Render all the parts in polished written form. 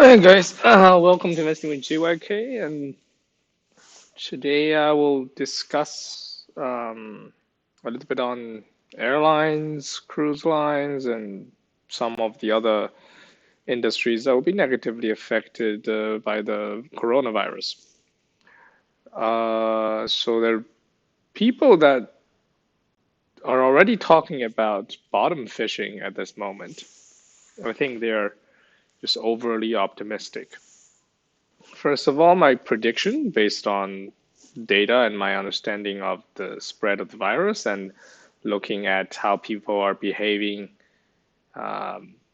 Hi guys, welcome to Investing with GYK, and today I will discuss a little bit on airlines, cruise lines, and some of the other industries that will be negatively affected by the coronavirus. So there are people that are already talking about bottom fishing at this moment. I think they're just overly optimistic. First of all, my prediction based on data and my understanding of the spread of the virus and looking at how people are behaving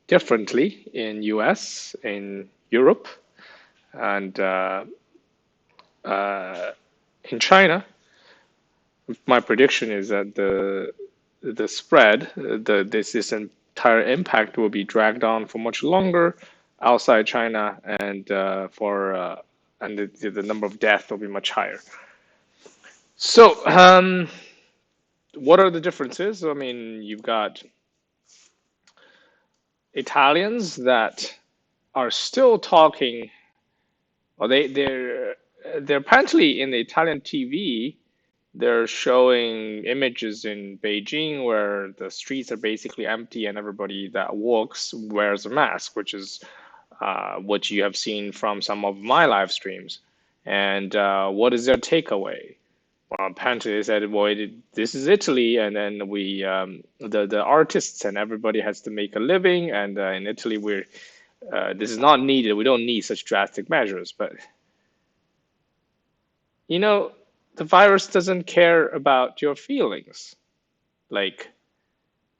differently in US, in Europe, and uh, in China. My prediction is that the spread, this entire impact will be dragged on for much longer outside China, and the number of deaths will be much higher. So, what are the differences? I mean, you've got Italians that are still talking, or they're apparently in the Italian TV. They're showing images in Beijing where the streets are basically empty and everybody that walks wears a mask, which is what you have seen from some of my live streams. And what is their takeaway? Well, apparently they said, "Well, this is Italy, and then the artists and everybody has to make a living, and in Italy this is not needed. We don't need such drastic measures." But you know, the virus doesn't care about your feelings. Like,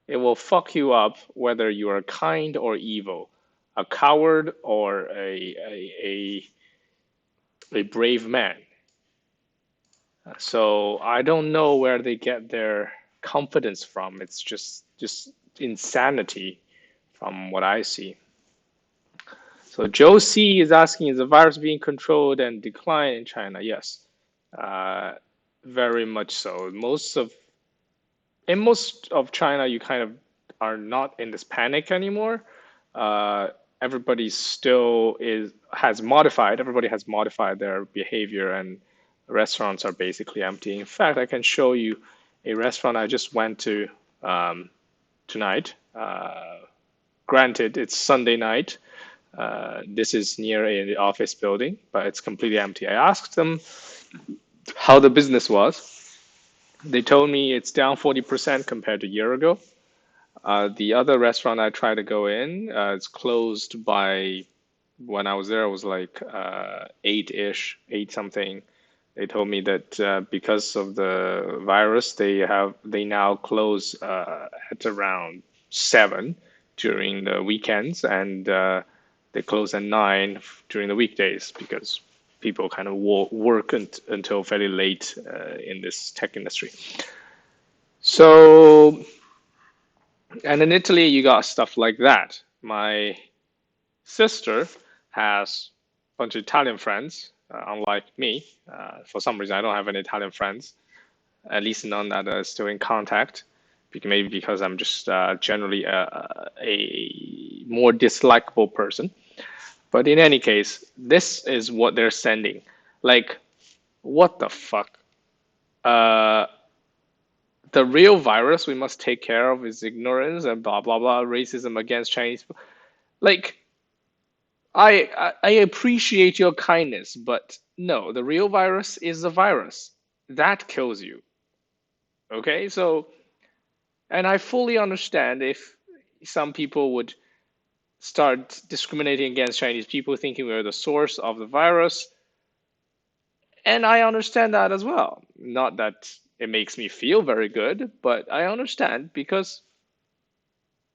it will fuck you up whether you are kind or evil, a coward or a brave man. So I don't know where they get their confidence from. It's just insanity from what I see. So Joe C is asking, is the virus being controlled and decline in China? Yes, uh, very much so. In most of China, you kind of are not in this panic anymore. Uh, everybody still is has modified. Everybody has modified their behavior, and restaurants are basically empty. In fact, I can show you a restaurant I just went to tonight. Granted, it's Sunday night. This is near an office building, but it's completely empty. I asked them how the business was. They told me it's down 40% compared to a year ago. The other restaurant I tried to go in, it's closed by when I was there, it was like eight-ish, eight something. They told me that because of the virus, they now close at around 7 during the weekends, and they close at 9 during the weekdays because people kind of work until fairly late in this tech industry. So, and in Italy, you got stuff like that. My sister has a bunch of Italian friends, unlike me. For some reason, I don't have any Italian friends, at least none that are still in contact. Maybe because I'm just generally a more dislikable person. But in any case, this is what they're sending. Like, what the fuck? Uh, the real virus we must take care of is ignorance and blah blah blah, racism against Chinese. Like, I appreciate your kindness, but no, the real virus is the virus that kills you. Okay, so and I fully understand if some people would start discriminating against Chinese people, thinking we're the source of the virus, and I understand that as well. Not that it makes me feel very good, but I understand because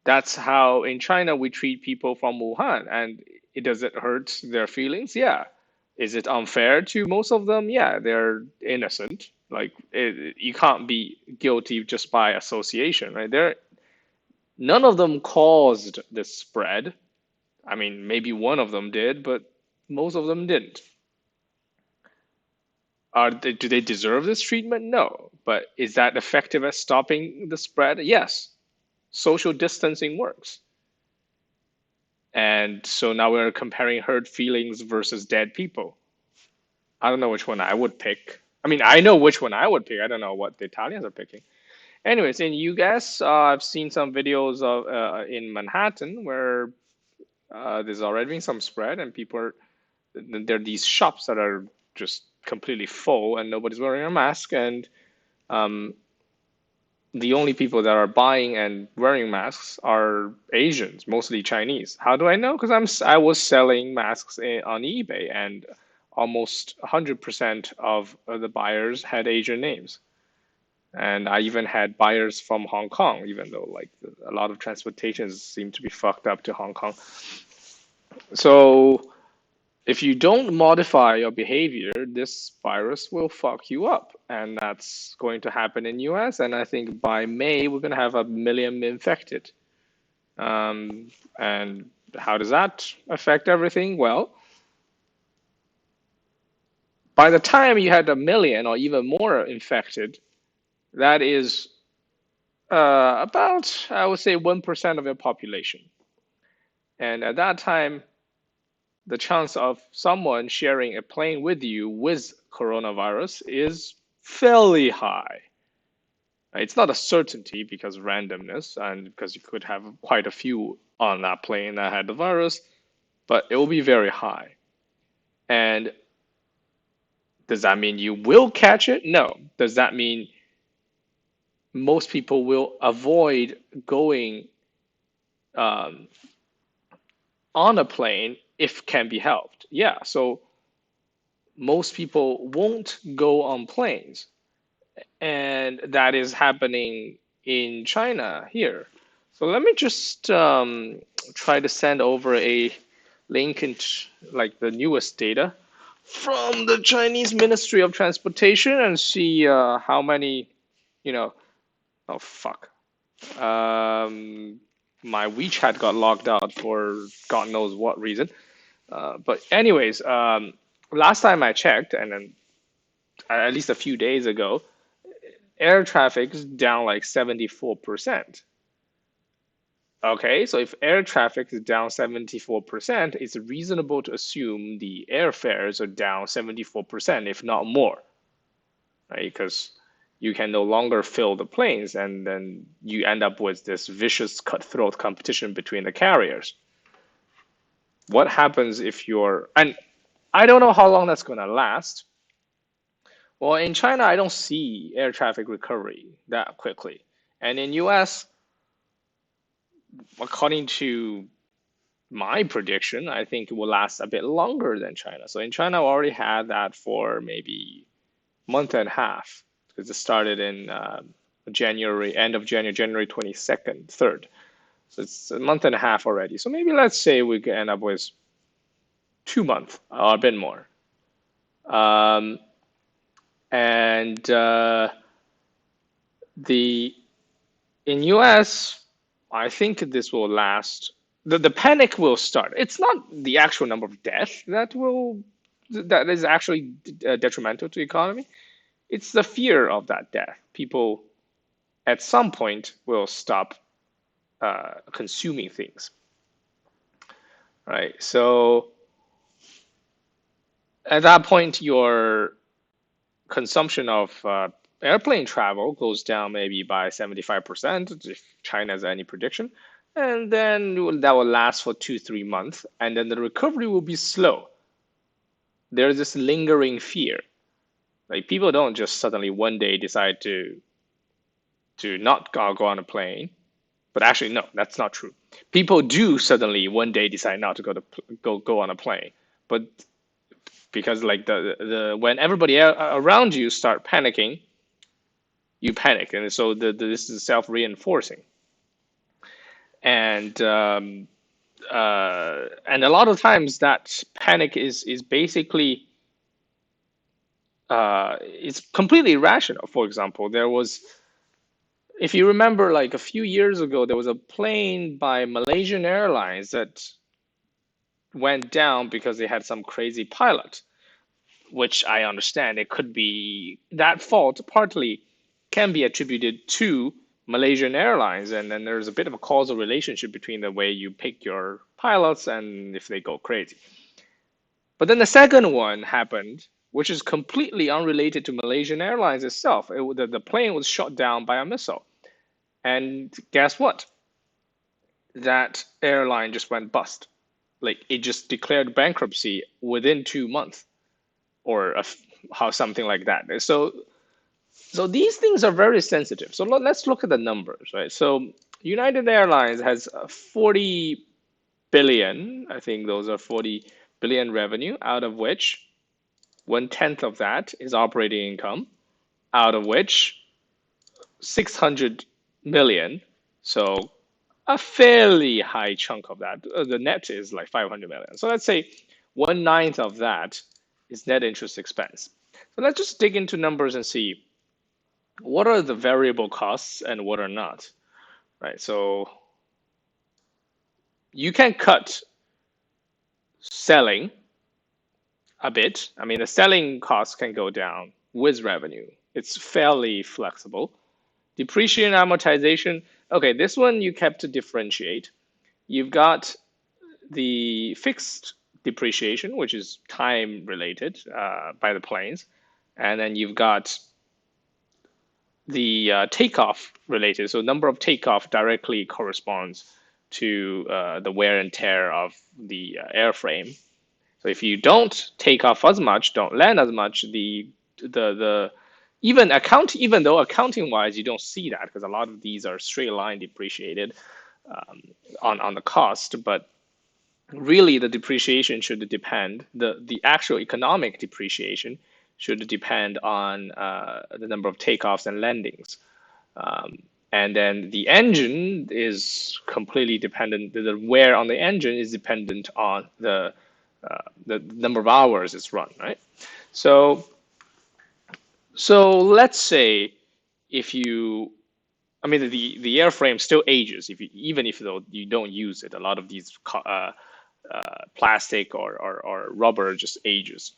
that's how in China we treat people from Wuhan. And it does it hurt their feelings? Yeah. Is it unfair to most of them? Yeah, they're innocent. Like you can't be guilty just by association, right? None of them caused the spread. I mean, maybe one of them did, but most of them didn't. Do they deserve this treatment? No. But is that effective at stopping the spread? Yes. Social distancing works. And so now we're comparing hurt feelings versus dead people. I don't know which one I would pick. I mean, I know which one I would pick. I don't know what the Italians are picking. Anyways, in US, I've seen some videos of in Manhattan where there's already been some spread, and people are there are these shops that are just completely full, and nobody's wearing a mask, and um, the only people that are buying and wearing masks are Asians, mostly Chinese. How do I know? Because I was selling masks on eBay, and almost 100% of the buyers had Asian names. And I even had buyers from Hong Kong, even though like a lot of transportations seem to be fucked up to Hong Kong. So if you don't modify your behavior, this virus will fuck you up. And that's going to happen in US. And I think by May, we're going to have 1 million infected. And how does that affect everything? Well, by the time you had 1 million or even more infected, that is about, I would say, 1% of your population. And at that time, the chance of someone sharing a plane with you with coronavirus is fairly high. It's not a certainty because of randomness and because you could have quite a few on that plane that had the virus, but it will be very high. And does that mean you will catch it? No. Does that mean most people will avoid going um, on a plane if can be helped? Yeah. So most people won't go on planes. And that is happening in China here. So let me just try to send over a link into like the newest data from the Chinese Ministry of Transportation and see how many, you know, oh fuck. Um, my WeChat got logged out for God knows what reason. But anyways, last time I checked, and then at least a few days ago, air traffic is down like 74%. Okay, so if air traffic is down 74%, it's reasonable to assume the airfares are down 74%, if not more, right? Because you can no longer fill the planes, and then you end up with this vicious cutthroat competition between the carriers. What happens if you're, and I don't know how long that's going to last. Well, in China, I don't see air traffic recovery that quickly. And in US, according to my prediction, I think it will last a bit longer than China. So in China, we already had that for maybe a month and a half because it started in January, end of January, January 22nd, 3rd. So it's a month and a half already. So maybe let's say we could end up with 2 months or a bit more. Um, and the in US, I think this will last. The panic will start. It's not the actual number of deaths that is actually detrimental to the economy. It's the fear of that death. People at some point will stop consuming things, right? So at that point, your consumption of airplane travel goes down maybe by 75% if China has any prediction. And then that will last for 2, 3 months. And then the recovery will be slow. There's this lingering fear. Like people don't just suddenly one day decide to not go on a plane. But actually, no, that's not true. People do suddenly one day decide not to go on a plane. But because like the when everybody around you start panicking, you panic, and so this is self-reinforcing, and and a lot of times that panic is basically it's completely irrational. For example, there was, if you remember, like a few years ago, there was a plane by Malaysian Airlines that went down because they had some crazy pilot, which I understand it could be that fault partly can be attributed to Malaysian Airlines, and then there's a bit of a causal relationship between the way you pick your pilots and if they go crazy. But then the second one happened, which is completely unrelated to Malaysian Airlines itself. The plane was shot down by a missile. And guess what? That airline just went bust. Like it just declared bankruptcy within 2 months or how something like that. So these things are very sensitive. So let's look at the numbers, right? So United Airlines has 40 billion. I think those are 40 billion revenue, out of which 1/10 of that is operating income, out of which 600 million. So a fairly high chunk of that. The net is like 500 million. So let's say 1/9 of that is net interest expense. So let's just dig into numbers and see what are the variable costs and what are not, right? So you can cut selling a bit. I mean, the selling costs can go down with revenue. It's fairly flexible. Depreciation and amortization. Okay, this one you kept to differentiate. You've got the fixed depreciation, which is time related by the planes, and then you've got the takeoff related. So number of takeoff directly corresponds to the wear and tear of the airframe. So if you don't take off as much, don't land as much, the even though accounting wise you don't see that because a lot of these are straight line depreciated on the cost, but really the depreciation should depend the actual economic depreciation should depend on the number of takeoffs and landings. And then the engine is completely dependent. The wear on the engine is dependent on the number of hours it's run, right? So let's say if you, I mean, the airframe still ages if you, even if though you don't use it. A lot of these plastic or rubber just ages.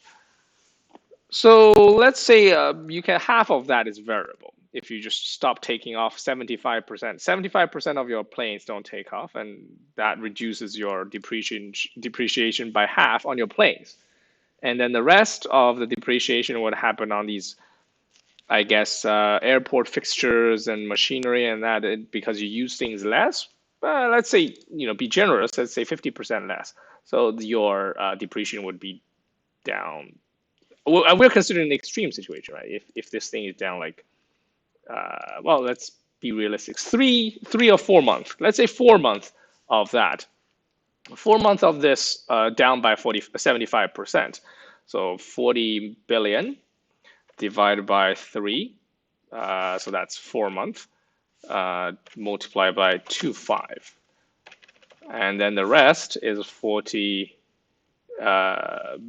So let's say you can half of that is variable. If you just stop taking off 75% of your planes don't take off, and that reduces your depreciation by half on your planes. And then the rest of the depreciation would happen on these, I guess, airport fixtures and machinery and that because you use things less. Let's say, be generous. Let's say 50% less. So your depreciation would be down. We're considering an extreme situation, right? If this thing is down like, well, let's be realistic. 3 or 4 months. Let's say 4 months of that. 4 months of this down by 75%. So 40 billion divided by 3. So that's 4 months. Multiplied by 2.5. And then the rest is 40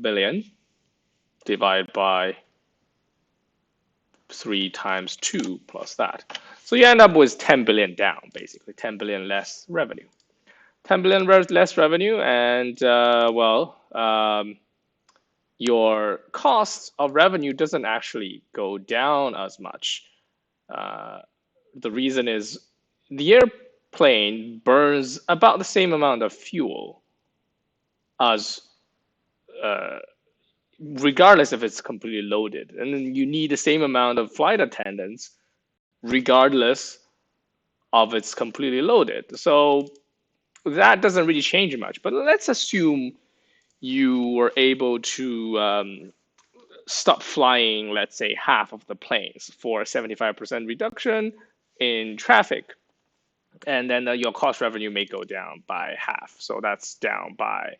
billion divided by 3 times 2 plus that. So you end up with 10 billion down, basically 10 billion less revenue. 10 billion less revenue, and your cost of revenue doesn't actually go down as much. The reason is the airplane burns about the same amount of fuel as regardless if it's completely loaded. And then you need the same amount of flight attendants regardless of it's completely loaded. So that doesn't really change much. But let's assume you were able to stop flying, let's say, half of the planes for a 75% reduction in traffic. And then your cost revenue may go down by half. So that's down by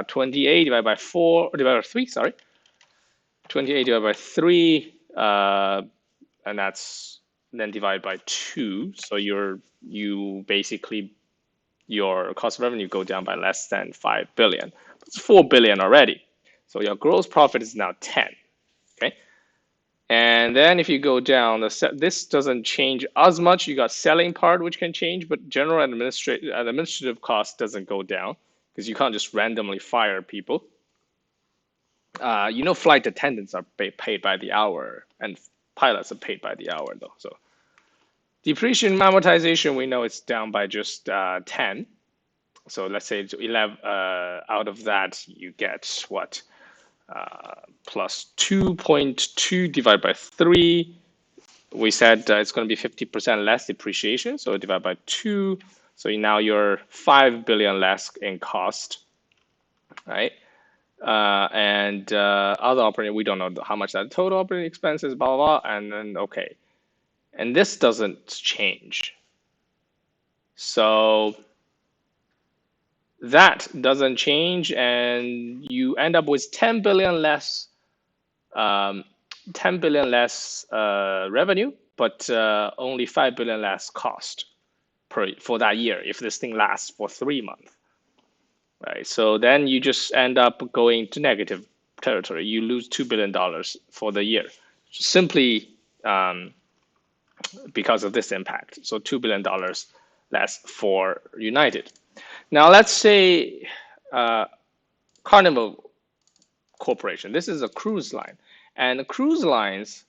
28 divided by 4, divided by 3, sorry. 28 divided by 3, and that's then divided by 2. So you basically, your cost of revenue go down by less than 5 billion. It's 4 billion already. So your gross profit is now 10. Okay. And then if you go down, this doesn't change as much. You got selling part, which can change, but general administrative cost doesn't go down because you can't just randomly fire people. Flight attendants are paid by the hour, and pilots are paid by the hour, though. So Depreciation and amortization, we know it's down by just 10. So let's say 11, out of that, you get what? Plus 2.2 divided by 3. We said it's going to be 50% less depreciation. So divide by 2. So now you're 5 billion less in cost, right? And other operating, we don't know how much that total operating expense is, blah, blah, blah. And then, okay. And this doesn't change. So that doesn't change, and you end up with 10 billion less, um, 10 billion less revenue, but only 5 billion less cost for that year if this thing lasts for 3 months, right? So then you just end up going to negative territory. You lose $2 billion for the year, simply um, because of this impact. So $2 billion less for United. Now let's say Carnival Corporation. This is a cruise line, and cruise lines,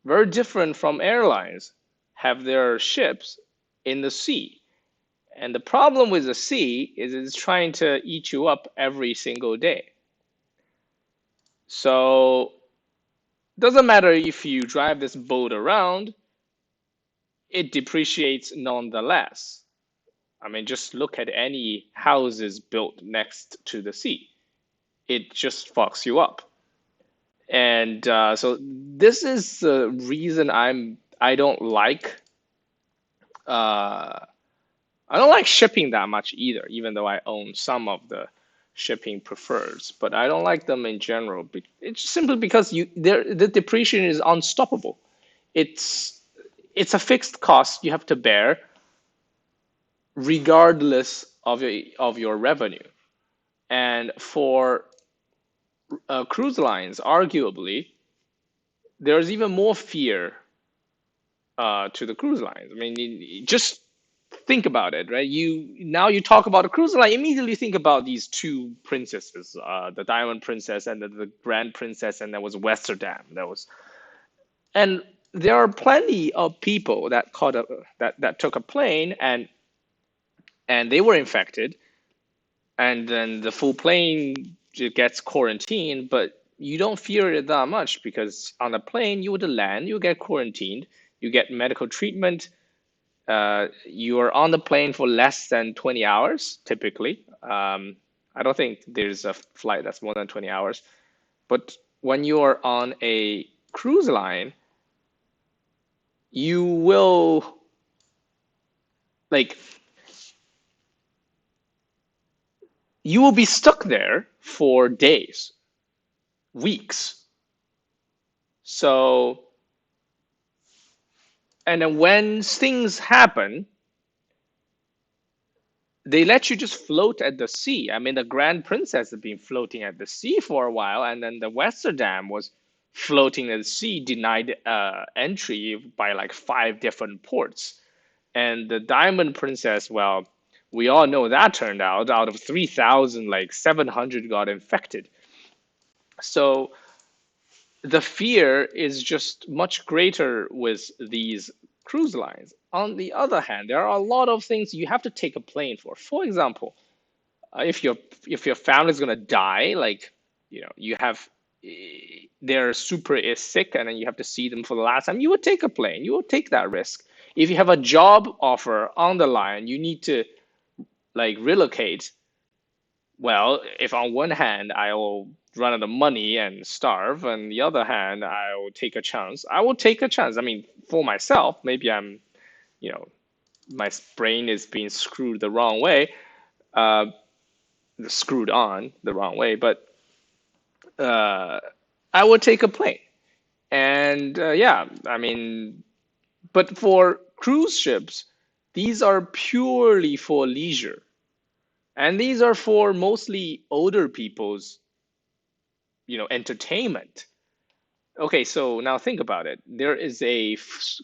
very different from airlines, have their ships in the sea. And the problem with the sea is it's trying to eat you up every single day. So it doesn't matter if you drive this boat around, it depreciates nonetheless. I mean, just look at any houses built next to the sea. It just fucks you up. And so this is the reason I don't like uh, I don't like shipping that much either, even though I own some of the shipping prefers, but I don't like them in general. It's simply because the depreciation is unstoppable. It's it's a fixed cost you have to bear regardless of your revenue. And for cruise lines, arguably, there's even more fear to the cruise lines. I mean, just think about it, right? You talk about a cruise line, immediately think about these two princesses, the Diamond Princess and the Grand Princess, and there was Westerdam. And there are plenty of people that took a plane and they were infected, and then the full plane gets quarantined, but you don't fear it that much because on a plane you would land, you get quarantined, you get medical treatment, you are on the plane for less than 20 hours, typically. I don't think there's a flight that's more than 20 hours. But when you are on a cruise line, you will, like, you will be stuck there for days, weeks. So, and then when things happen, they let you just float at the sea. I mean, the Grand Princess has been floating at the sea for a while, and then the Westerdam was floating at the sea, denied entry by like 5 different ports. And the Diamond Princess, well, we all know that turned out of 3,000, like 700 got infected. So the fear is just much greater with these cruise lines. On the other hand, there are a lot of things you have to take a plane for. For example, if your family's gonna die, like you have they're super sick and then you have to see them for the last time, you would take a plane. You would take that risk. If you have a job offer on the line, you need to like relocate. Well, if on one hand I will run out of money and starve, and the other hand I will take a chance, I will take a chance. I mean, for myself, maybe you know, my brain is being screwed the wrong way, uh, screwed on the wrong way, but uh, I would take a plane. And yeah, I mean, but for cruise ships, these are purely for leisure. And these are for mostly older people's, entertainment. Okay, so now think about it. There is a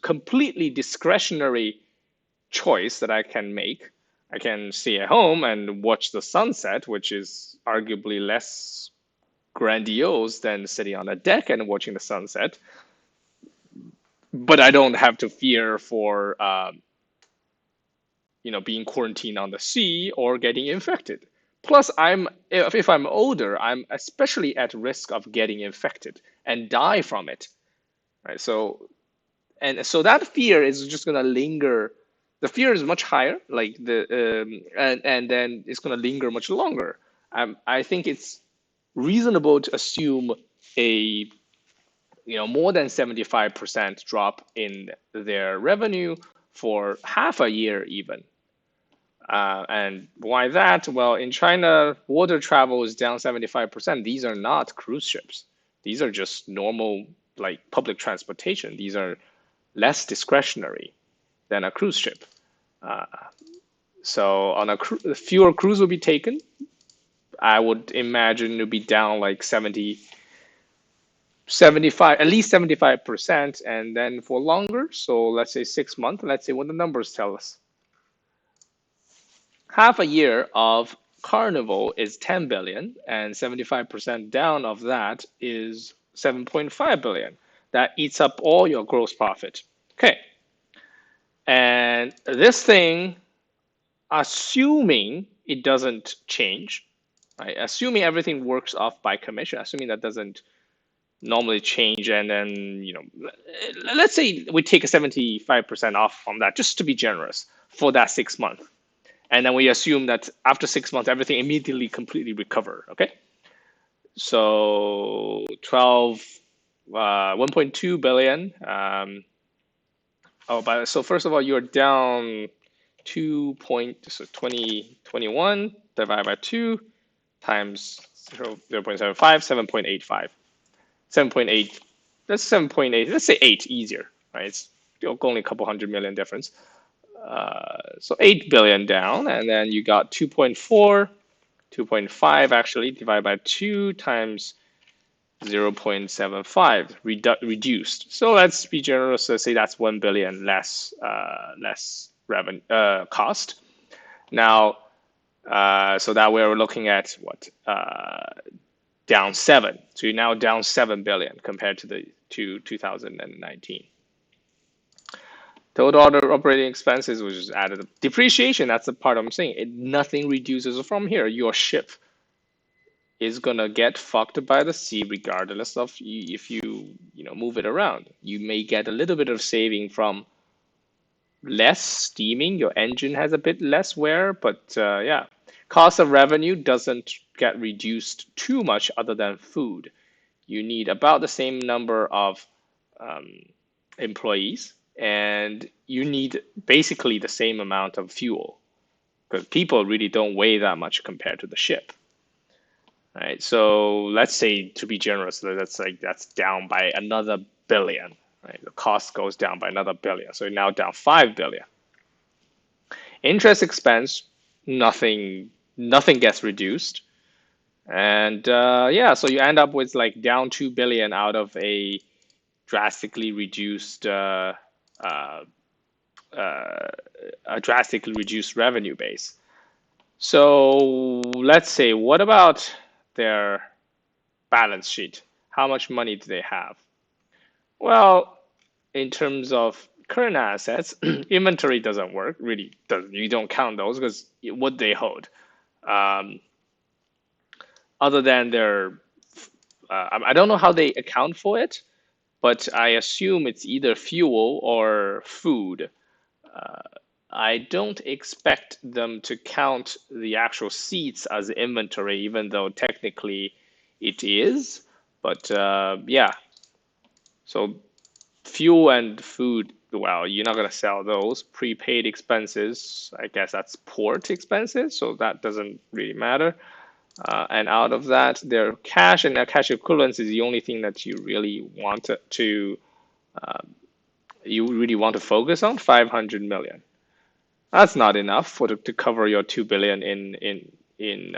completely discretionary choice that I can make. I can stay at home and watch the sunset, which is arguably less grandiose than sitting on a deck and watching the sunset. but I don't have to fear for being quarantined on the sea or getting infected. Plus, if I'm older, I'm especially at risk of getting infected and die from it. Right. So that fear is just gonna linger. The fear is much higher, like and then it's gonna linger much longer. I think it's reasonable to assume a more than 75% drop in their revenue for half a year even. And why that? Well, in China, water travel is down 75%. These are not cruise ships. These are just normal, like public transportation. These are less discretionary than a cruise ship. Uh, so on fewer cruise will be taken. I would imagine it would be down like 75, at least 75%. And then for longer, so let's say 6 months, let's say what the numbers tell us. Half a year of Carnival is 10 billion, and 75% down of that is 7.5 billion. That eats up all your gross profit. Okay. And this thing, assuming it doesn't change, right? Assuming everything works off by commission, assuming that doesn't normally change, and then, let's say we take a 75% off from that, just to be generous, for that 6 months. And then we assume that after 6 months, everything immediately completely recover. Okay. So 1.2 billion. So first of all, you're down 21 divided by 2 times 0.75, 7.85. 7.8, that's 7.8, let's say 8 easier, right? It's only a couple hundred million difference. So 8 billion down, and then you got 2.4, 2.5 actually divided by 2 times 0.75 reduced. So let's be generous. Let's say that's 1 billion less revenue cost. Now, so that we're looking at what down 7. So you're now down 7 billion compared to 2019. Total other operating expenses, which is added depreciation. That's the part I'm saying. Nothing reduces from here. Your ship is gonna get fucked by the sea regardless of if you move it around. You may get a little bit of saving from less steaming. Your engine has a bit less wear, but yeah, cost of revenue doesn't get reduced too much other than food. You need about the same number of employees, and you need basically the same amount of fuel because people really don't weigh that much compared to the ship. Right. So let's say, to be generous, that's down by another billion. Right. The cost goes down by another billion. So now down 5 billion. Interest expense, nothing gets reduced. And yeah, so you end up with like down 2 billion out of a drastically reduced a drastically reduced revenue base. So let's say, what about their balance sheet? How much money do they have? Well, in terms of current assets, inventory doesn't work, really doesn't. You don't count those because what they hold. Um, Other than their, I don't know how they account for it, but I assume it's either fuel or food. I don't expect them to count the actual seats as inventory, even though technically it is. But yeah, so fuel and food, well, you're not going to sell those. Prepaid expenses, I guess that's port expenses, so that doesn't really matter. And out of that, their cash and their cash equivalents is the only thing that you really want to focus on. 500 million. That's not enough to cover your 2 billion in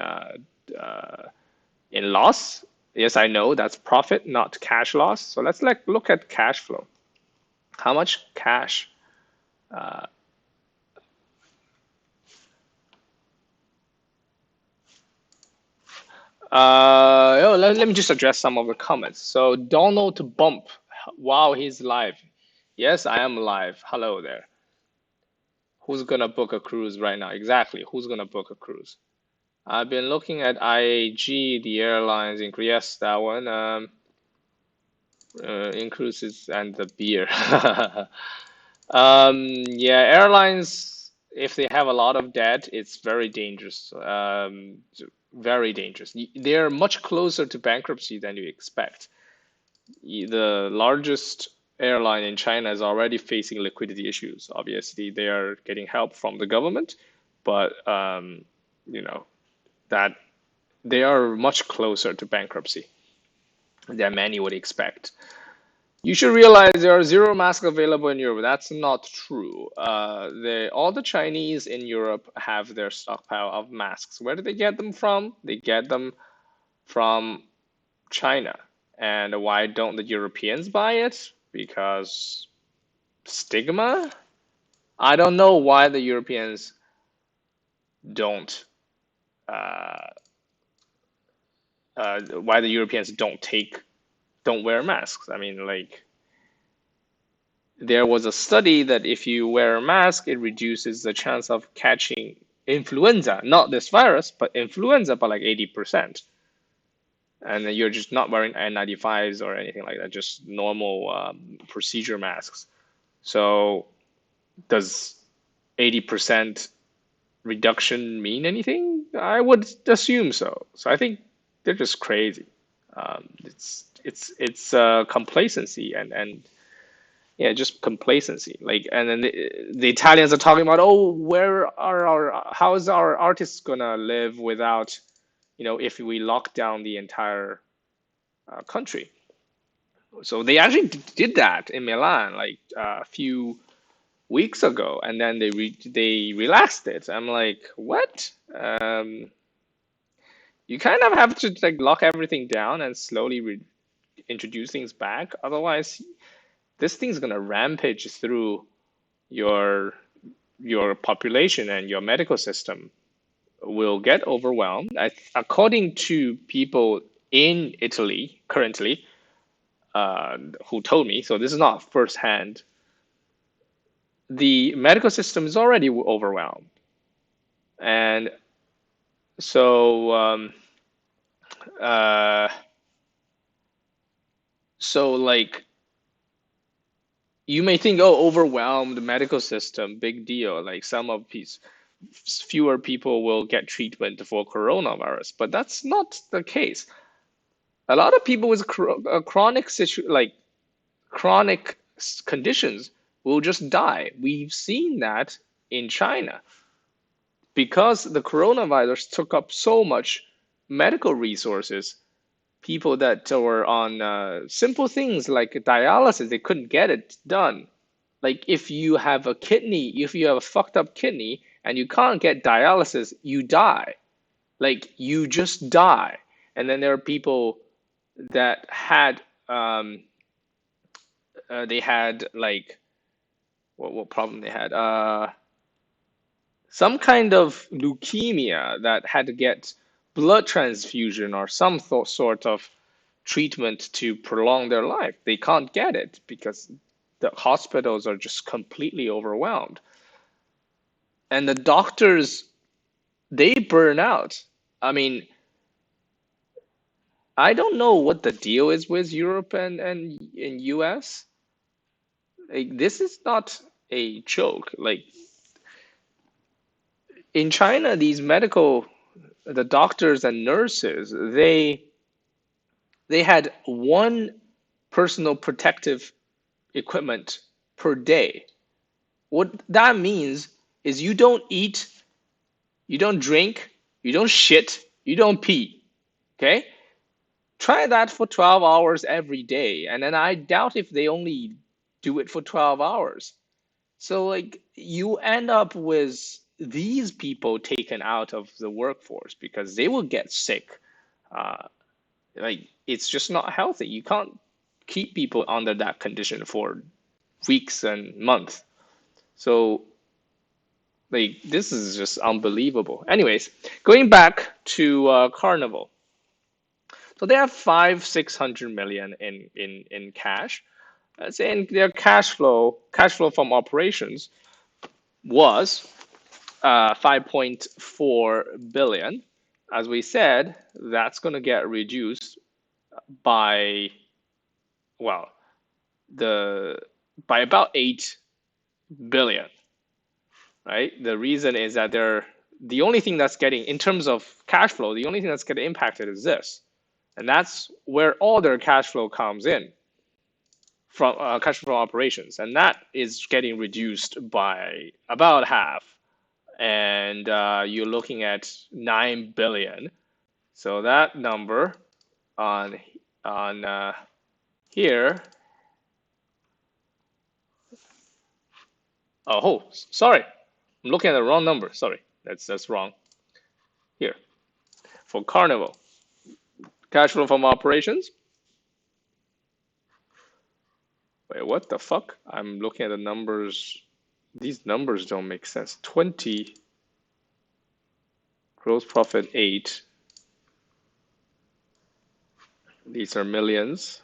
loss. Yes, I know that's profit, not cash loss. So let's look at cash flow. How much cash? Let me just address some of the comments. So Donald Bump, while he's live, Yes, I am live. Hello there. Who's gonna book a cruise right now? Exactly. Who's gonna book a cruise? I've been looking at IAG, the airlines in yes, that one. Increases and the beer. Yeah, airlines, if they have a lot of debt, it's very dangerous. Very dangerous. They're much closer to bankruptcy than you expect. The largest airline in China is already facing liquidity issues. Obviously, they are getting help from the government, but you know that they are much closer to bankruptcy than many would expect. You should realize there are zero masks available in Europe. That's not true. All the Chinese in Europe have their stockpile of masks. Where do they get them from? They get them from China. And why don't the Europeans buy it? Because stigma? I don't know why the Europeans don't uh, why the Europeans don't wear masks. I mean, like there was a study that if you wear a mask, it reduces the chance of catching influenza, not this virus, but influenza by like 80%. And then you're just not wearing N95s or anything like that, just normal procedure masks. So does 80% reduction mean anything? I would assume so. So I think they're just crazy. It's complacency and yeah, just complacency. Like, and then the Italians are talking about, oh, how is our artists gonna live without, if we lock down the entire country? So they actually did that in Milan like a few weeks ago, and then they relaxed it. I'm like, what? You kind of have to like lock everything down and slowly introduce things back. Otherwise, this thing's gonna rampage through your your population and your medical system will get overwhelmed. According to people in Italy currently, who told me, so this is not firsthand, the medical system is already overwhelmed. And so, uh, like, you may think, oh, overwhelmed medical system, big deal. Like some of these fewer people will get treatment for coronavirus, but that's not the case. A lot of people with chronic conditions will just die. We've seen that in China because the coronavirus took up so much medical resources. People that were on simple things like dialysis, they couldn't get it done. Like if you have a fucked up kidney and you can't get dialysis, you die. Like you just die. And then there are people that had they had like what problem they had some kind of leukemia that had to get blood transfusion or some sort of treatment to prolong their life. They can't get it because the hospitals are just completely overwhelmed. And the doctors, they burn out. I mean, I don't know what the deal is with Europe and US. Like, this is not a joke. Like in China, the doctors and nurses, they had one personal protective equipment per day. What that means is you don't eat, you don't drink, you don't shit, you don't pee. Okay? Try that for 12 hours every day. And then I doubt if they only do it for 12 hours. So, like, you end up with these people taken out of the workforce because they will get sick. Uh, like, it's just not healthy. You can't keep people under that condition for weeks and months. So, like, this is just unbelievable. Anyways, going back to Carnival. So they have 600 million in cash. saying their cash flow from operations was 5.4 billion. As we said, that's going to get reduced by, well, the by about 8 billion, right? The reason is that the only thing that's getting, in terms of cash flow, the only thing that's getting impacted is this. And that's where all their cash flow comes in, from cash flow operations. And that is getting reduced by about half. And you're looking at 9 billion. So that number on here. Oh, sorry, I'm looking at the wrong number. Sorry, that's wrong. Here for Carnival, cash flow from operations. Wait, what the fuck? I'm looking at the numbers. These numbers don't make sense. 20, gross profit 8. These are millions.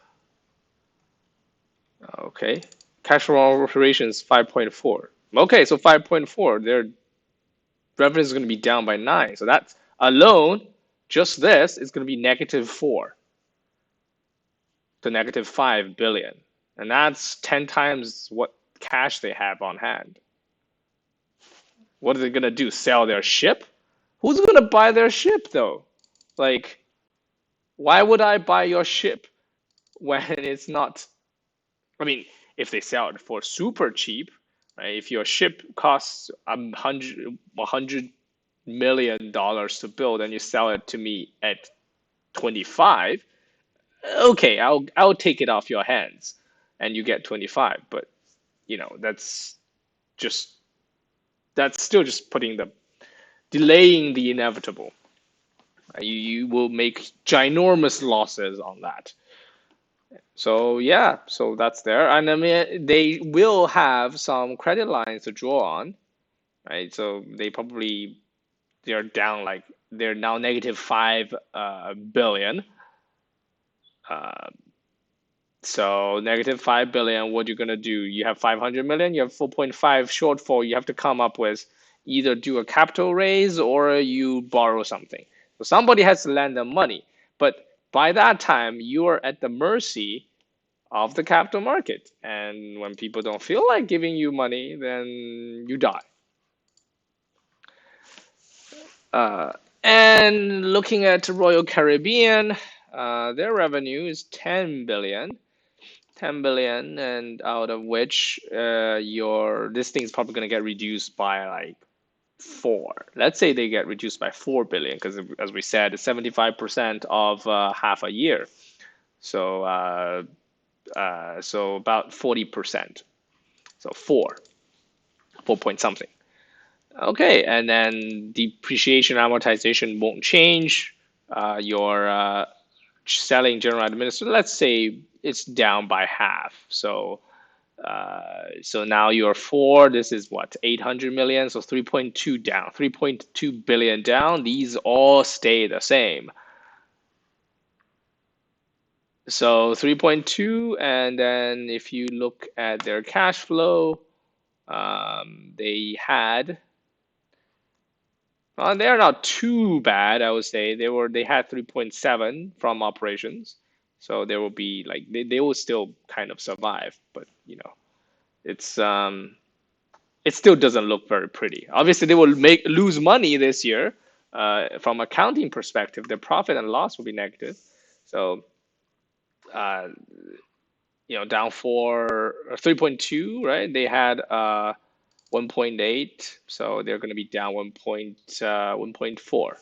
Okay. Cash flow from operations 5.4. Okay, so 5.4, their revenue is going to be down by 9. So that's alone, just this is going to be -4 to -5 billion. And that's 10 times what cash they have on hand. What are they going to do? Sell their ship? Who's going to buy their ship though? Like, why would I buy your ship when it's not? I mean, if they sell it for super cheap, right? If your ship costs $100 million to build and you sell it to me at 25, okay, I'll take it off your hands and you get 25. But that's just that's still just delaying the inevitable. You will make ginormous losses on that. So yeah, so that's there. And I mean, they will have some credit lines to draw on, right? So they're down, like they're now -5 billion. Uh, so -5 billion, what you're gonna do? You have 500 million, you have 4.5 shortfall. You have to come up with either do a capital raise or you borrow something. So somebody has to lend them money. But by that time, you are at the mercy of the capital market. And when people don't feel like giving you money, then you die. Uh, and looking at Royal Caribbean, their revenue is 10 billion. 10 billion, and out of which this thing's probably going to get reduced by like 4. Let's say they get reduced by 4 billion, because as we said, it's 75% of half a year. So so about 40%. So 4 point something. Okay, and then depreciation amortization won't change. Your selling general administrative, let's say it's down by half. So so now you're 4. This is what, 800 million. So 3.2 down, 3.2 billion down. These all stay the same. So 3.2, and then if you look at their cash flow, they had. They're not too bad, I would say. They had 3.7 from operations, so there will be like they will still kind of survive, but it's it still doesn't look very pretty. Obviously, they will lose money this year. From accounting perspective, their profit and loss will be negative. So uh, down 3.2, right? They had 1.8, so they're going to be down 1.4.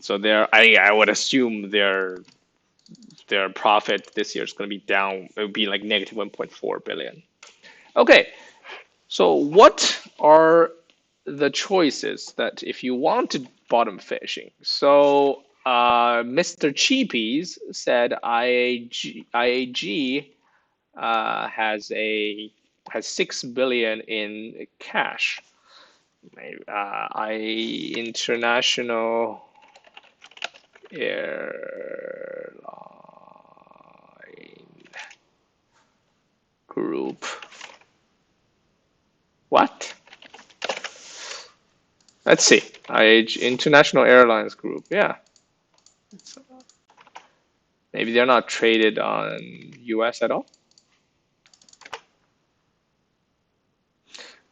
So I would assume their profit this year is going to be down. It would be like -1.4 billion. Okay, so what are the choices that if you want to bottom fishing? So Mr. Cheapies said IAG has 6 billion in cash. International Airline. Group. What? Let's see. IH International Airlines Group. Yeah. Maybe they're not traded on US at all.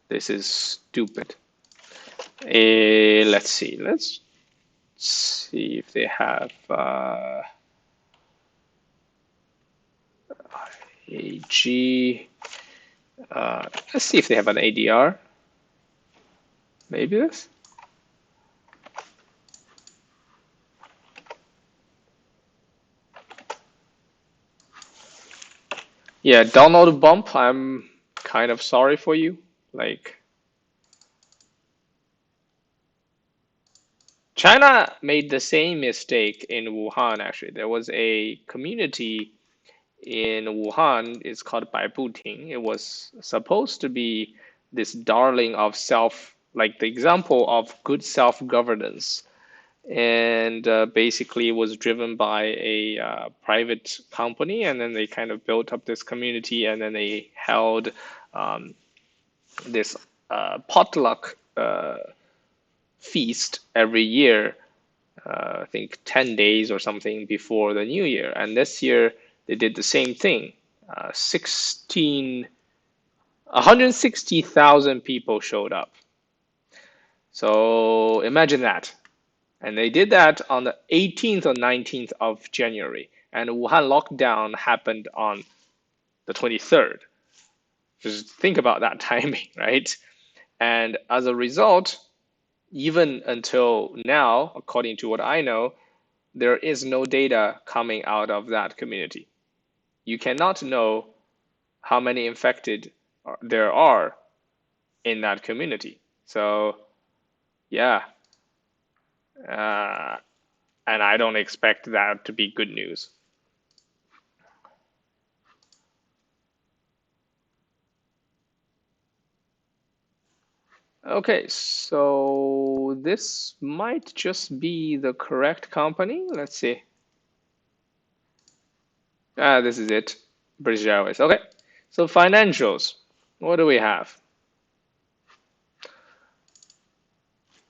This is stupid. Let's see. Let's see if they have AG. Let's see if they have an ADR. Maybe this. Yeah, Donald Bump, I'm kind of sorry for you. Like, China made the same mistake in Wuhan, actually. There was a community in Wuhan, it's called Baibuting. It was supposed to be this darling of self, like the example of good self-governance. And basically, it was driven by a private company, and then they kind of built up this community, and then they held um, this potluck feast every year. I think 10 days or something before the new year. And this year they did the same thing. 160,000 people showed up. So imagine that. And they did that on the 18th or 19th of January. And Wuhan lockdown happened on the 23rd. Just think about that timing, right? And as a result, even until now, according to what I know, there is no data coming out of that community. You cannot know how many infected there are in that community. So, yeah, uh, and I don't expect that to be good news. Okay, so this might just be the correct company. Let's see. This is it. British Airways. Okay, so financials. What do we have?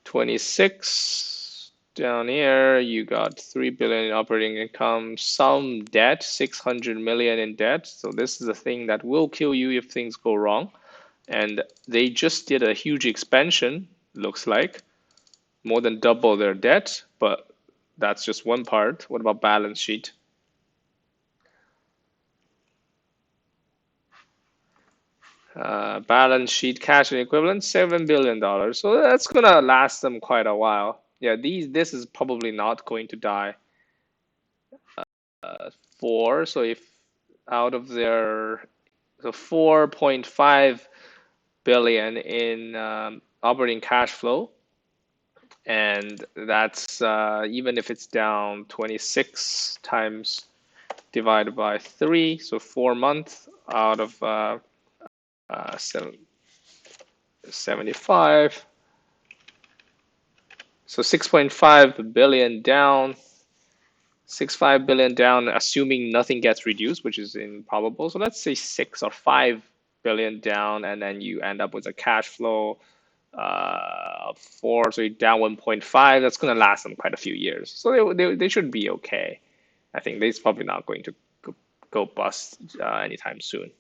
26 down here. You got 3 billion in operating income, some debt, 600 million in debt. So this is a thing that will kill you if things go wrong. And they just did a huge expansion, looks like, more than double their debt, but that's just one part. What about balance sheet? Balance sheet cash and equivalent, $7 billion. So that's gonna last them quite a while. Yeah, this is probably not going to die. Four. So if out of their 4.5 billion in operating cash flow, and that's even if it's down 26 times divided by 3, so 4 months out of 75. So 6.5 billion down, 6.5 billion down, assuming nothing gets reduced, which is improbable. So let's say 6 or 5 billion down, and then you end up with a cash flow of 4, so you're down 1.5. That's going to last them quite a few years. So they should be okay. I think they're probably not going to go bust anytime soon.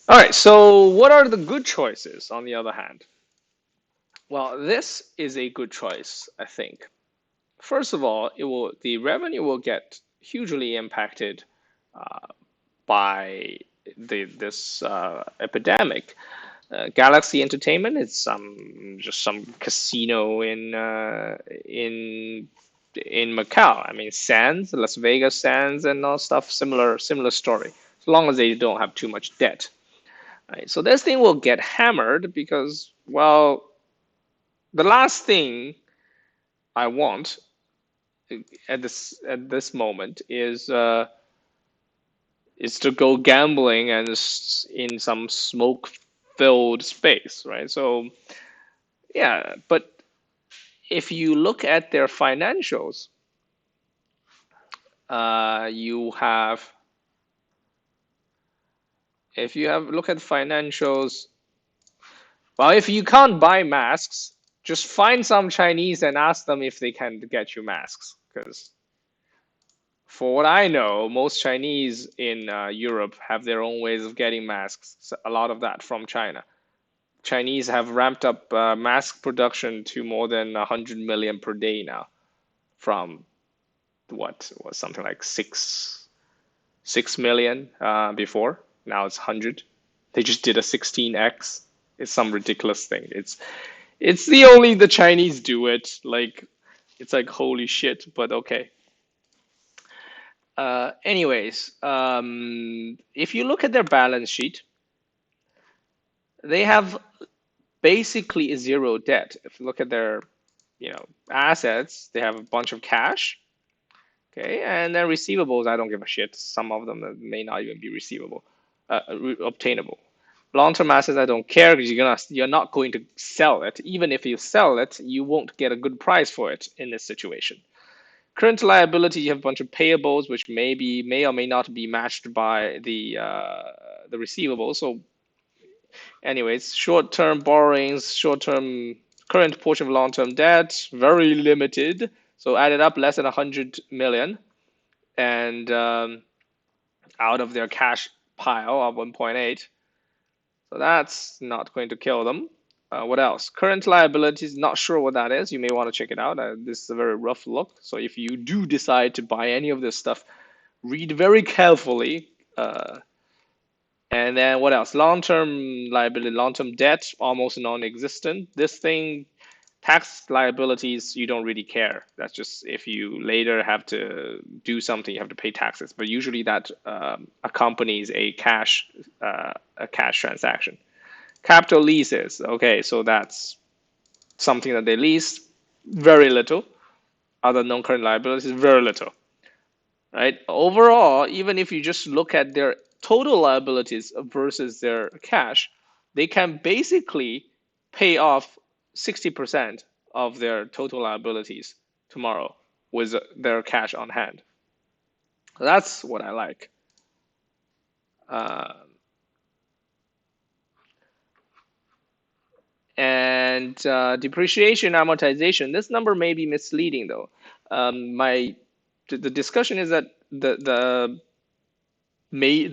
All right, so what are the good choices on the other hand? Well, this is a good choice, I think. First of all, the revenue will get hugely impacted by this epidemic. Galaxy Entertainment is just some casino in Macau. I mean, Sands, Las Vegas Sands, and all stuff. Similar story. As long as they don't have too much debt. Right? So this thing will get hammered because, well, the last thing I want at this moment is to go gambling and in some smoke filled space, right? So yeah, but if you look at their financials, you have If you have look at financials, well, if you can't buy masks, just find some Chinese and ask them if they can get you masks. Because for what I know, most Chinese in Europe have their own ways of getting masks. So a lot of that from China. Chinese have ramped up mask production to more than 100 million per day now, from what was something like 6 million before. Now it's 100. They just did a 16x. It's some ridiculous thing. It's the only the Chinese do it. Like it's like holy shit, but okay. Anyways, if you look at their balance sheet, they have basically zero debt. If you look at their, assets, they have a bunch of cash. Okay, and then receivables, I don't give a shit. Some of them may not even be receivable, obtainable. Long-term assets, I don't care because you're not going to sell it. Even if you sell it, you won't get a good price for it in this situation. Current liability, you have a bunch of payables, which may or may not be matched by the receivables. So, anyways, short-term borrowings, short-term current portion of long-term debt, very limited. So added up, less than 100 million, and out of their cash pile of 1.8. So that's not going to kill them. What else? Current liabilities, not sure what that is. You may want to check it out. This is a very rough look. So if you do decide to buy any of this stuff, read very carefully. And then what else? Long-term liability, long-term debt, almost non-existent. This thing, tax liabilities, you don't really care. That's just if you later have to do something, you have to pay taxes. But usually that accompanies a cash transaction. Capital leases, okay, so that's something that they lease, very little. Other non-current liabilities, very little, right? Overall, even if you just look at their total liabilities versus their cash, they can basically pay off 60% of their total liabilities tomorrow with their cash on hand. That's what I like. Uh, and depreciation amortization, this number may be misleading though. The discussion is that the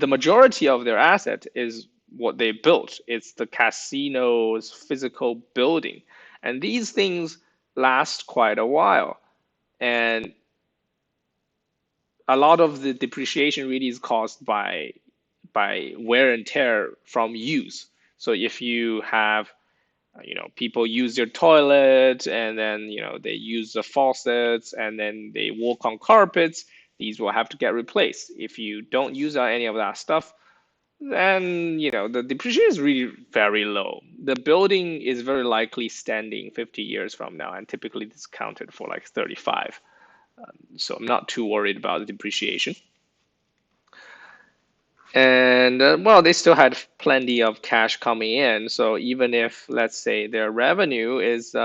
majority of their asset is what they built. It's the casino's physical building, and these things last quite a while. And a lot of the depreciation really is caused by wear and tear from use. So if you have people use their toilet and then they use the faucets and then they walk on carpets, these will have to get replaced. If you don't use any of that stuff, then the depreciation is really very low. The building is very likely standing 50 years from now and typically discounted for like 35. So I'm not too worried about the depreciation. And well, they still had plenty of cash coming in. So even if, let's say, their revenue is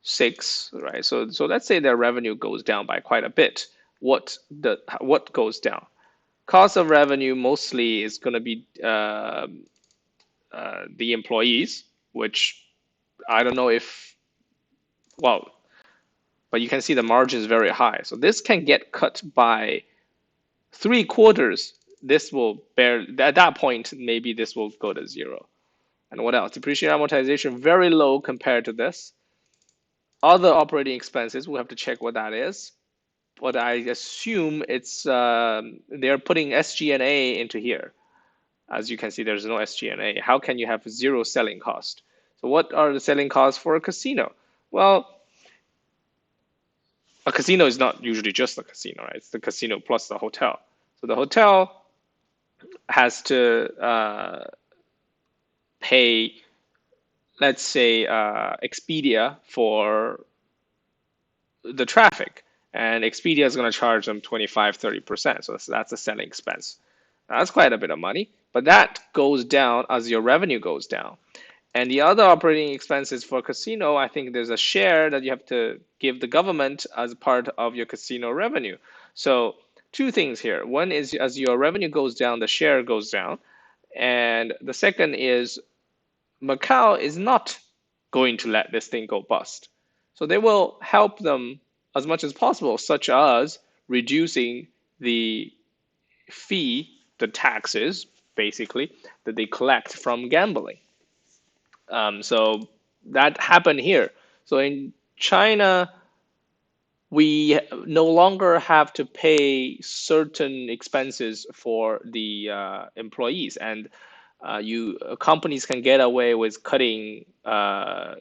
6, right? So let's say their revenue goes down by quite a bit. What goes down? Cost of revenue mostly is going to be the employees, which I don't know if, well, but you can see the margin is very high. So this can get cut by 3/4. This will bear, at that point, maybe this will go to 0. And what else? Depreciation amortization, very low compared to this. Other operating expenses, we'll have to check what that is. But I assume it's they're putting SG&A into here. As you can see, there's no SG&A. How can you have 0 selling cost? So what are the selling costs for a casino? Well, a casino is not usually just a casino, right? It's the casino plus the hotel. So the hotel has to pay, let's say, Expedia for the traffic. And Expedia is going to charge them 25-30%. So that's a selling expense. That's quite a bit of money, but that goes down as your revenue goes down. And the other operating expenses for casino, I think there's a share that you have to give the government as part of your casino revenue. So two things here. One is as your revenue goes down, the share goes down. And the second is Macau is not going to let this thing go bust. So they will help them as much as possible, such as reducing the fee, the taxes, basically, that they collect from gambling. So that happened here. So in China, we no longer have to pay certain expenses for the employees, and you companies can get away with cutting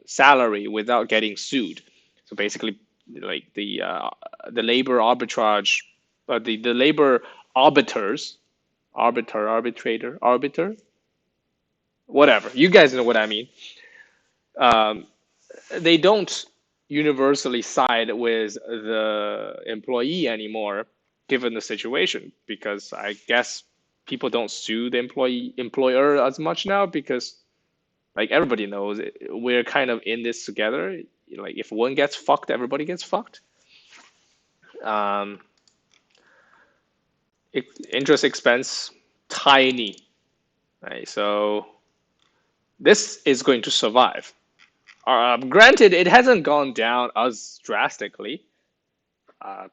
salary without getting sued. So basically, like the labor arbitrage, the labor arbiters, arbiter, whatever. You guys know what I mean. Um, they don't universally side with the employee anymore, given the situation, because I guess people don't sue the employer as much now because like everybody knows we're kind of in this together. Like if one gets fucked, everybody gets fucked. Um, Interest expense tiny, right? So this is going to survive. Granted, it hasn't gone down as drastically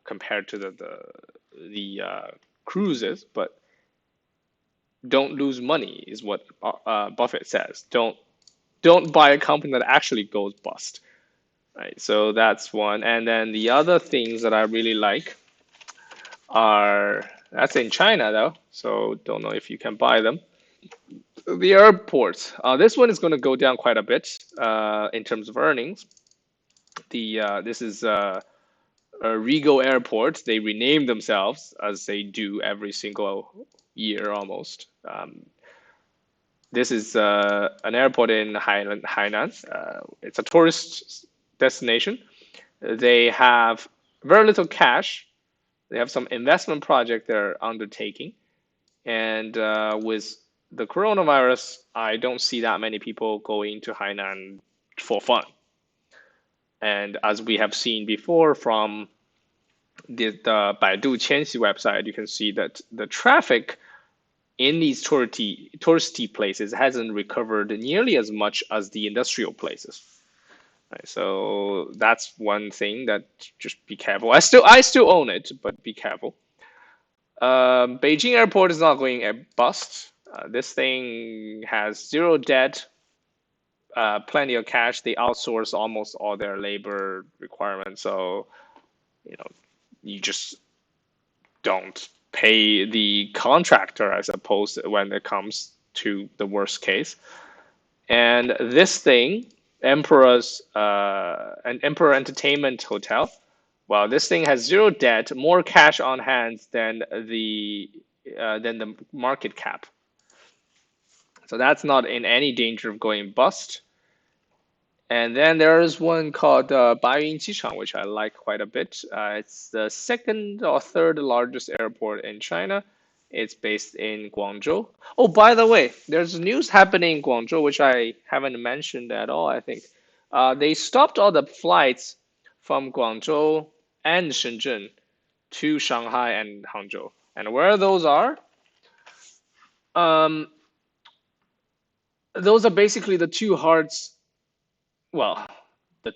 compared to the cruises, but don't lose money is what Buffett says. Don't buy a company that actually goes bust. Right. So that's one, and then the other things that I really like are that's in China though, so don't know if you can buy them. The airports. This one is going to go down quite a bit in terms of earnings. This is Regal Airport. They rename themselves as they do every single year almost. This is an airport in Hainan. It's a tourist destination. They have very little cash. They have some investment project they're undertaking. And with the coronavirus, I don't see that many people going to Hainan for fun. And as we have seen before from the Baidu Qianxi website, you can see that the traffic in these touristy places hasn't recovered nearly as much as the industrial places. Right, so that's one thing that just be careful. I still own it, but be careful. Beijing Airport is not going a bust. This thing has zero debt, plenty of cash. They outsource almost all their labor requirements, so you know you just don't pay the contractor, I suppose, when it comes to the worst case. And this thing, Emperor Entertainment Hotel, well, this thing has zero debt, more cash on hand than the market cap. So that's not in any danger of going bust. And then there is one called Baiyun Jichang, which I like quite a bit. It's the second or third largest airport in China. It's based in Guangzhou. Oh, by the way, there's news happening in Guangzhou, which I haven't mentioned at all, I think. They stopped all the flights from Guangzhou and Shenzhen to Shanghai and Hangzhou. And where those are, um, those are basically the two hearts, well, the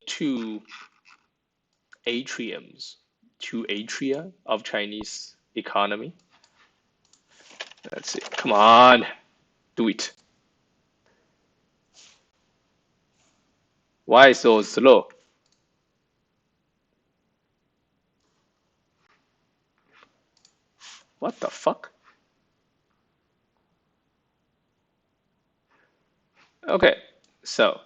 atriums, two atria of Chinese economy. Let's see. Come on, do it. Why so slow? What the fuck? Okay, so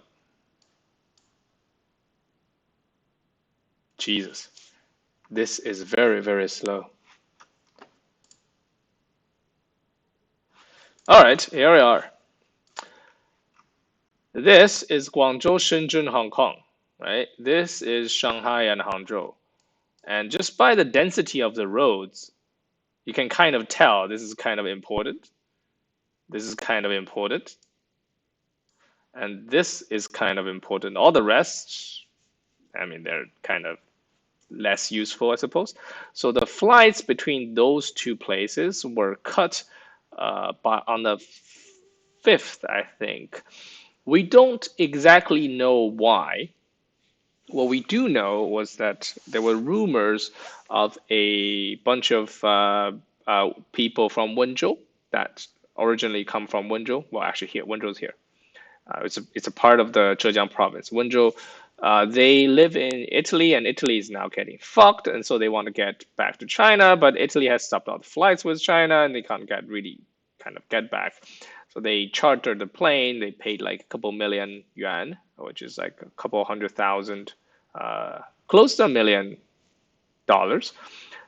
Jesus, this is very, very slow. All right, here we are. This is Guangzhou, Shenzhen, Hong Kong, right? This is Shanghai and Hangzhou. And just by the density of the roads, you can kind of tell this is kind of important. This is kind of important. And this is kind of important. All the rest, I mean, they're kind of less useful, I suppose. So the flights between those two places were cut by on the 5th, I think. We don't exactly know why. What we do know was that there were rumors of a bunch of people from Wenzhou that originally come from Wenzhou. Well, actually, here Wenzhou's here. It's a part of the Zhejiang province. Wenzhou, they live in Italy, and Italy is now getting fucked, and so they want to get back to China, but Italy has stopped all the flights with China, and they can't get really kind of get back. So they chartered the plane. They paid like a couple million yuan, which is like a couple hundred thousand, close to $1 million.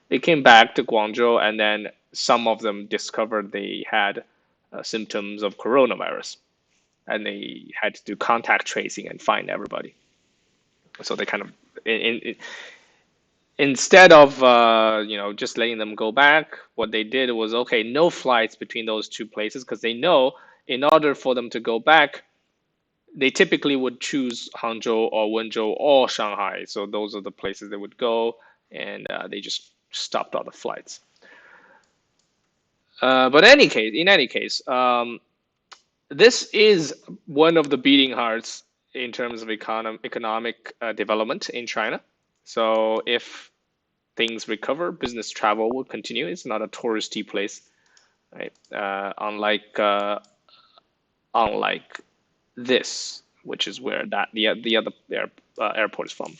They came back to Guangzhou, and then some of them discovered they had symptoms of coronavirus, and they had to do contact tracing and find everybody. So they kind of instead of just letting them go back, what they did was, okay, no flights between those two places, because they know in order for them to go back, they typically would choose Hangzhou or Wenzhou or Shanghai. So those are the places they would go, and they just stopped all the flights. But in any case, this is one of the beating hearts in terms of economic development in China. So if things recover, business travel will continue. It's not a touristy place, right? Unlike this, which is where the other airport is from.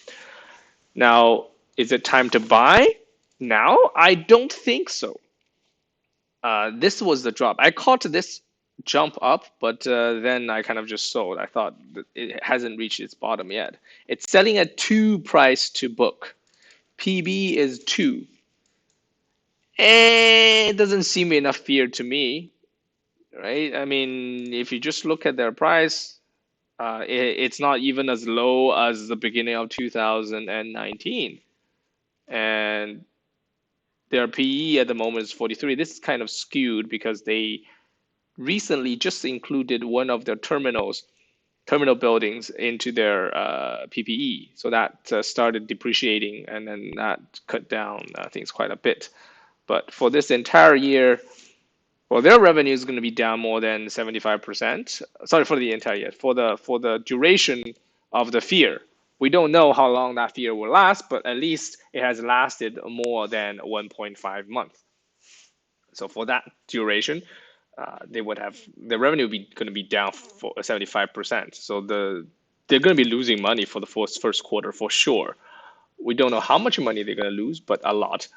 Now, is it time to buy now? I don't think so. This was the drop. I caught this jump up, but then I kind of just sold. I thought that it hasn't reached its bottom yet. It's selling at 2 price to book. PB is 2. It doesn't seem enough fear to me, right? I mean, if you just look at their price, it's not even as low as the beginning of 2019. And their PE at the moment is 43. This is kind of skewed because they recently just included one of their terminal buildings into their PPE. So that started depreciating, and then that cut down things quite a bit. But for this entire year, well, their revenue is going to be down more than 75%. Sorry, for the entire year. For the duration of the fear, we don't know how long that fear will last, but at least it has lasted more than 1.5 months. So for that duration, they would have the revenue going to be down for 75%. So they're going to be losing money for the first quarter for sure. We don't know how much money they're going to lose, but a lot.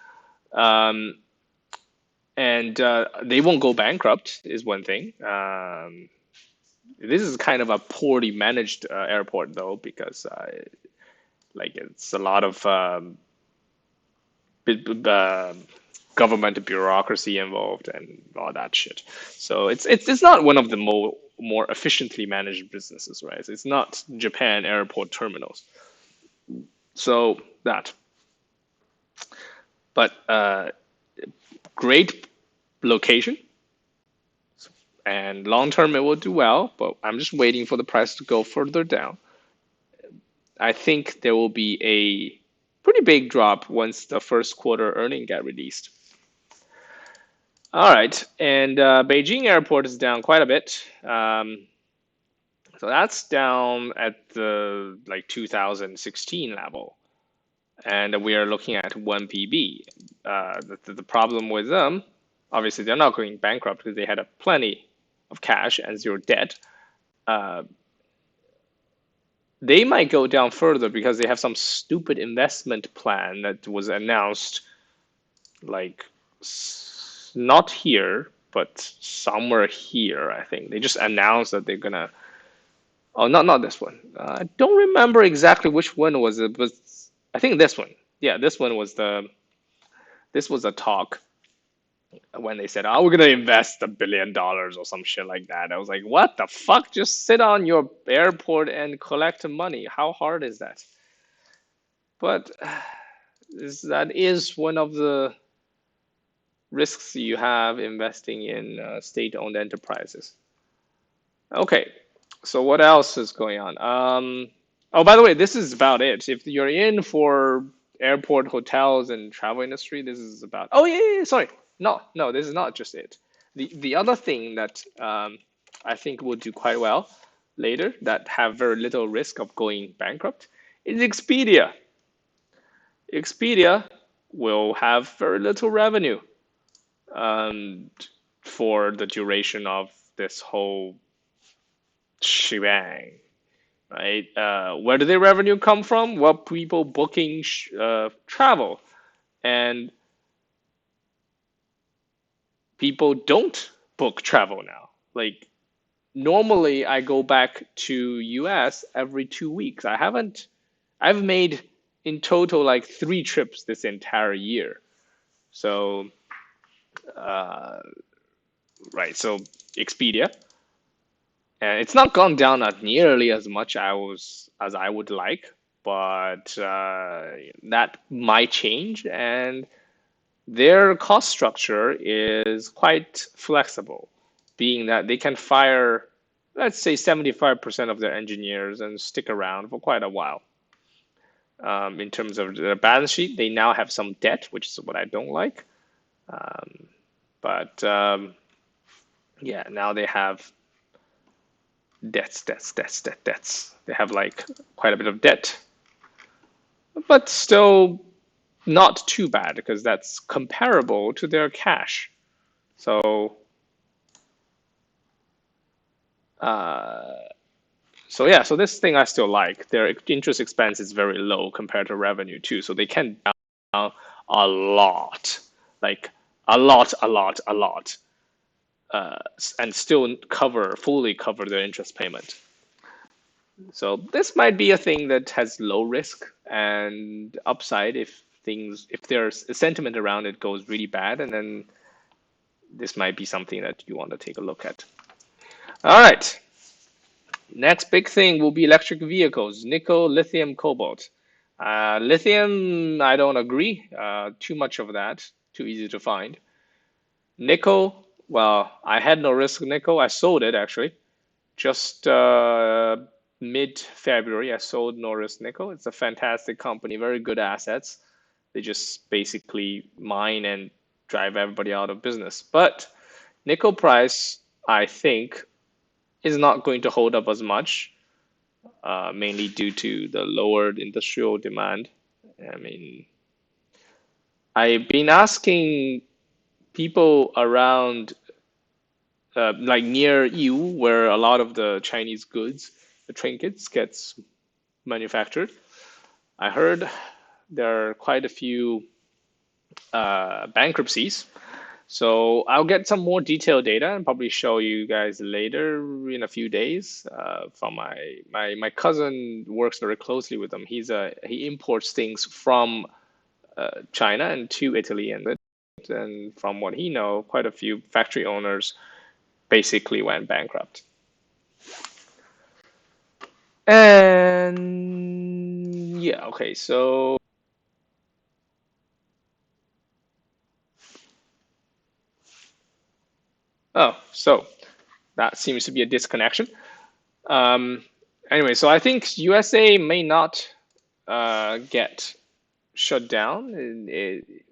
And they won't go bankrupt is one thing. This is kind of a poorly managed airport though, because like it's a lot of government bureaucracy involved and all that shit. So it's not one of the more efficiently managed businesses, right? It's not Japan airport terminals. So that, but great location, and long term it will do well. But I'm just waiting for the price to go further down. I think there will be a pretty big drop once the first quarter earnings get released. All right, and Beijing airport is down quite a bit. So that's down at the like 2016 level, and we are looking at 1 PB. The problem with them, obviously, they're not going bankrupt because they had a plenty of cash and zero debt. They might go down further because they have some stupid investment plan that was announced, like not here, but somewhere here. I think they just announced that they're gonna. Oh, not this one. I don't remember exactly which one was it, but I think this one. Yeah, this one was the. This was a talk when they said, "Oh, we're gonna invest $1 billion or some shit like that." I was like, "What the fuck? Just sit on your airport and collect money. How hard is that?" But that is one of the risks you have investing in state-owned enterprises. Okay, so what else is going on? Oh, by the way, this is about it. If you're in for airport hotels and travel industry. This is about. Oh yeah, yeah, yeah, sorry. No, no, this is not just it. The other thing that I think will do quite well later that have very little risk of going bankrupt is Expedia. Expedia will have very little revenue um, for the duration of this whole shebang, right? Where do their revenue come from? Well, people booking travel, and people don't book travel now. Like normally, I go back to US every 2 weeks. I've made in total like 3 trips this entire year. So, uh, right, so Expedia, and it's not gone down at nearly as much as I would like, but that might change, and their cost structure is quite flexible, being that they can fire, let's say, 75% of their engineers and stick around for quite a while. In terms of their balance sheet, they now have some debt, which is what I don't like. Um, but yeah, now they have debts. They have like quite a bit of debt, but still not too bad because that's comparable to their cash. So, uh, so yeah, so this thing I still like. Their interest expense is very low compared to revenue too, so they can down a lot, like a lot, uh, and still fully cover their interest payment. So this might be a thing that has low risk and upside if there's a sentiment around it goes really bad, and then this might be something that you want to take a look at. All right, next big thing will be electric vehicles, nickel, lithium, cobalt. Lithium, I don't agree. Too much of that, too easy to find. Nickel, well, I had no risk nickel. I sold it actually. Just mid-February, I sold Norris Nickel. It's a fantastic company, very good assets. They just basically mine and drive everybody out of business. But nickel price, I think, is not going to hold up as much, mainly due to the lowered industrial demand. I mean, I've been asking people around, like near you, where a lot of the Chinese goods, the trinkets, gets manufactured. I heard there are quite a few bankruptcies. So I'll get some more detailed data and probably show you guys later in a few days. From my cousin works very closely with them. He imports things from China and to Italy, and from what he know, quite a few factory owners basically went bankrupt. And yeah, okay, so so that seems to be a disconnection. Um, anyway, so I think USA may not get shut down.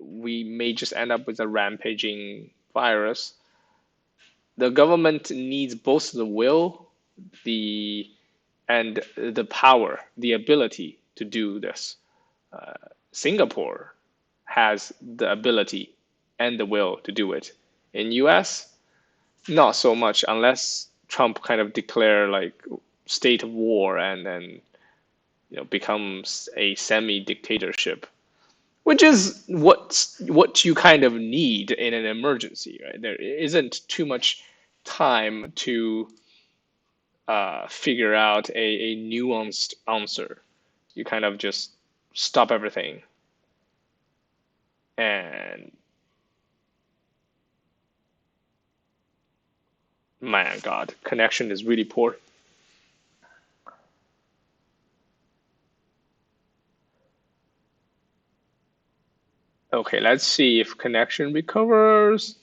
We may just end up with a rampaging virus. The government needs both the will, the and the power, the ability to do this. Singapore has the ability and the will to do it. In US, not so much unless Trump kind of declare like state of war and then becomes a semi dictatorship, which is what you kind of need in an emergency, right? There isn't too much time to figure out a nuanced answer. You kind of just stop everything, and my God, connection is really poor. Okay, let's see if connection recovers.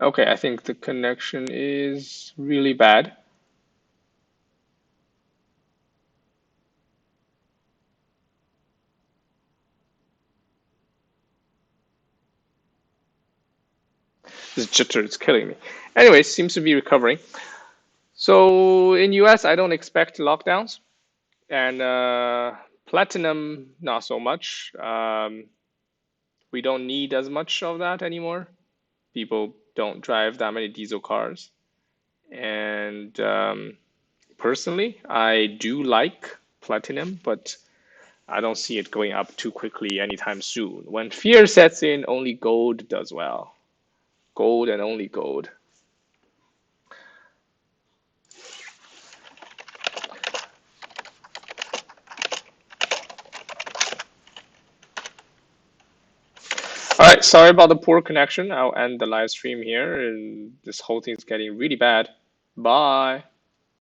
Okay, I think the connection is really bad. This jitter is killing me. Anyway, seems to be recovering. So in US, I don't expect lockdowns, and platinum not so much. We don't need as much of that anymore. People don't drive that many diesel cars, and personally, I do like platinum, but I don't see it going up too quickly anytime soon. When fear sets in, only gold does well. Gold and only gold. All right, sorry about the poor connection. I'll end the live stream here, and this whole thing's getting really bad. Bye.